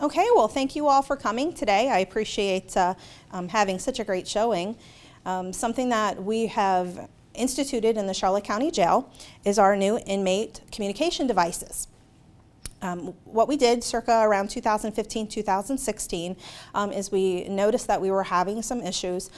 Okay, well, thank you all for coming today. I appreciate having such a great showing. Something that we have instituted in the Charlotte County Jail is our new inmate communication devices. What we did circa around 2015, 2016 is we noticed that we were having some issues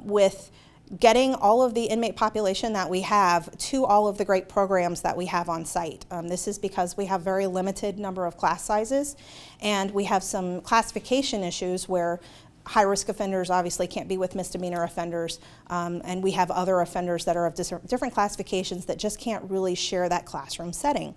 with getting all of the inmate population that we have to all of the great programs that we have on site. This is because we have very limited number of class sizes, and we have some classification issues where high-risk offenders obviously can't be with misdemeanor offenders, and we have other offenders that are of different classifications that just can't really share that classroom setting.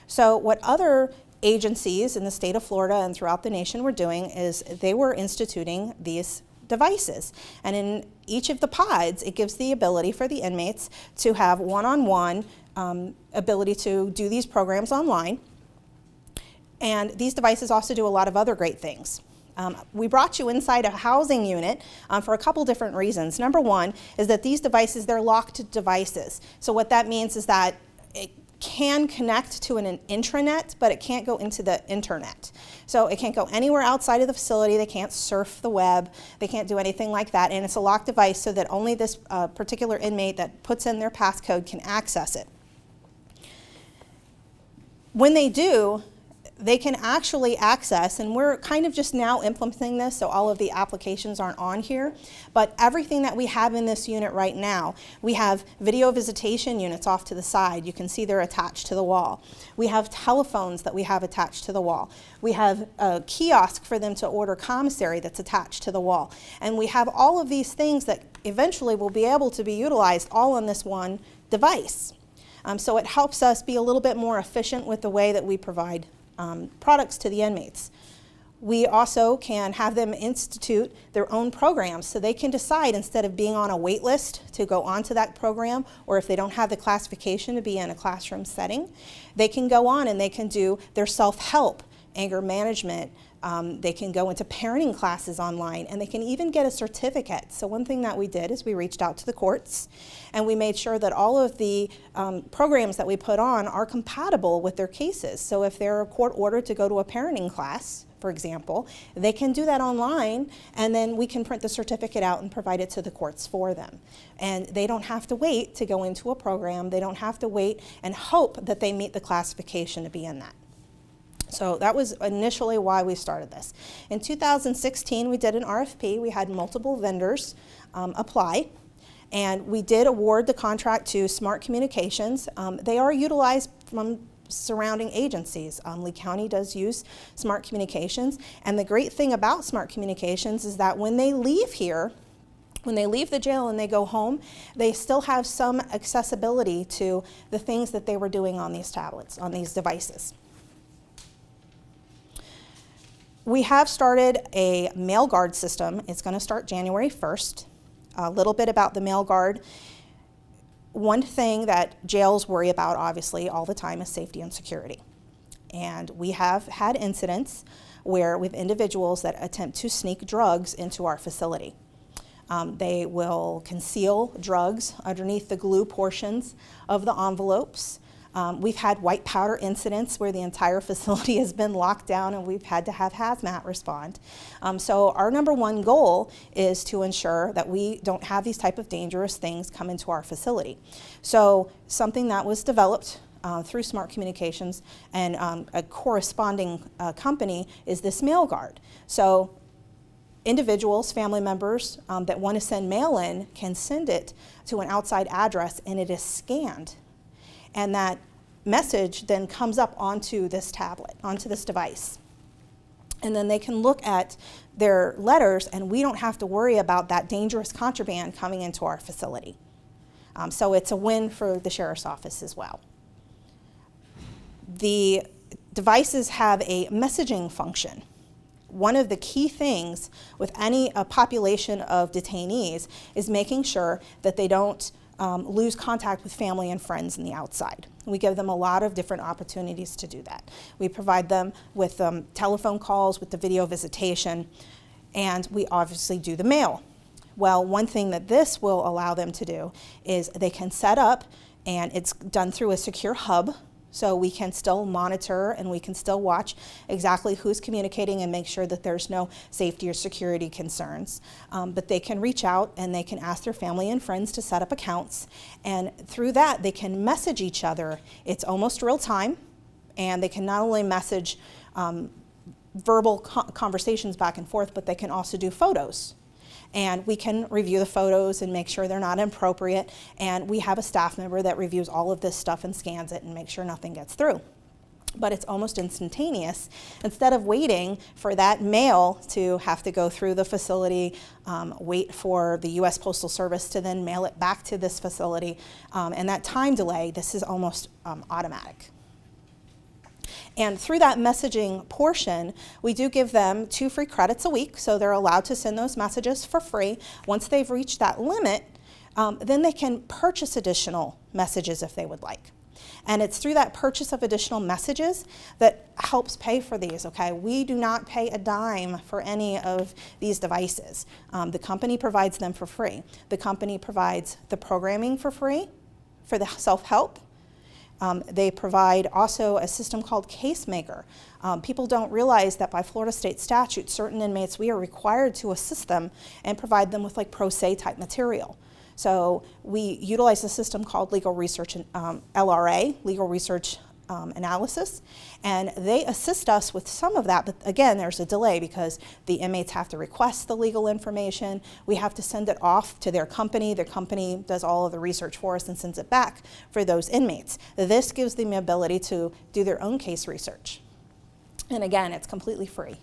So what other agencies in the state of Florida and throughout the nation were doing is they were instituting these devices. And in each of the pods, it gives the ability for the inmates to have one-on-one ability to do these programs online. And these devices also do a lot of other great things. We brought you inside a housing unit for a couple different reasons. Number one is that these devices, they're locked devices. So what that means is that it can connect to an intranet, but it can't go into the internet. So it can't go anywhere outside of the facility. They can't surf the web. They can't do anything like that. And it's a locked device so that only this particular inmate that puts in their passcode can access it. When they do, they can actually access, and we're kind of just now implementing this, so all of the applications aren't on here, but everything that we have in this unit right now, we have video visitation units off to the side. You can see they're attached to the wall. We have telephones that we have attached to the wall. We have a kiosk for them to order commissary that's attached to the wall. And we have all of these things that eventually will be able to be utilized all on this one device. So it helps us be a little bit more efficient with the way that we provide products to the inmates. We also can have them institute their own programs so they can decide, instead of being on a wait list to go onto that program, or if they don't have the classification to be in a classroom setting, they can go on and they can do their self-help, anger management. They can go into parenting classes online, and they can even get a certificate. So one thing that we did is we reached out to the courts, and we made sure that all of the programs that we put on are compatible with their cases. So if they're court ordered to go to a parenting class, for example, they can do that online, and then we can print the certificate out and provide it to the courts for them. And they don't have to wait to go into a program. They don't have to wait and hope that they meet the classification to be in that. So that was initially why we started this. In 2016, we did an RFP. We had multiple vendors apply, and we did award the contract to Smart Communications. They are utilized from surrounding agencies. Lee County does use Smart Communications, and the great thing about Smart Communications is that when they leave here, when they leave the jail and they go home, they still have some accessibility to the things that they were doing on these tablets, on these devices. We have started a mail guard system. It's going to start January 1st. A little bit about the mail guard. One thing that jails worry about, obviously, all the time is safety and security. And we have had incidents where we have individuals that attempt to sneak drugs into our facility. They will conceal drugs underneath the glue portions of the envelopes. We've had white powder incidents where the entire facility has been locked down, and we've had to have hazmat respond. So our number one goal is to ensure that we don't have these type of dangerous things come into our facility. So something that was developed through Smart Communications and a corresponding company is this mail guard. So individuals, family members that want to send mail in can send it to an outside address, and it is scanned. And that message then comes up onto this tablet, onto this device. And then they can look at their letters, and we don't have to worry about that dangerous contraband coming into our facility. So it's a win for the sheriff's office as well. The devices have a messaging function. One of the key things with any population of detainees is making sure that they don't lose contact with family and friends in the outside. We give them a lot of different opportunities to do that. We provide them with telephone calls, with the video visitation, and we obviously do the mail. Well, one thing that this will allow them to do is they can set up, and it's done through a secure hub. so we can still monitor and we can still watch exactly who's communicating and make sure that there's no safety or security concerns. But they can reach out and they can ask their family and friends to set up accounts, and through that they can message each other. It's almost real time, and they can not only message verbal conversations back and forth, but they can also do photos. And we can review the photos and make sure they're not inappropriate. And we have a staff member that reviews all of this stuff and scans it and makes sure nothing gets through. But it's almost instantaneous. Instead of waiting for that mail to have to go through the facility, wait for the U.S. Postal Service to then mail it back to this facility, and that time delay, this is almost automatic. And through that messaging portion, we do give them 2 free credits a week, so they're allowed to send those messages for free. Once they've reached that limit, then they can purchase additional messages if they would like. And it's through that purchase of additional messages that helps pay for these, okay? We do not pay a dime for any of these devices. The company provides them for free. The company provides the programming for free for the self-help. They provide also a system called CaseMaker. People don't realize that by Florida state statute, certain inmates, we are required to assist them and provide them with like pro se type material. So we utilize a system called Legal Research, LRA, Legal Research Analysis, and they assist us with some of that, but again, there's a delay because the inmates have to request the legal information. We have to send it off to their company does all of the research for us and sends it back for those inmates. This gives them the ability to do their own case research. And again, it's completely free.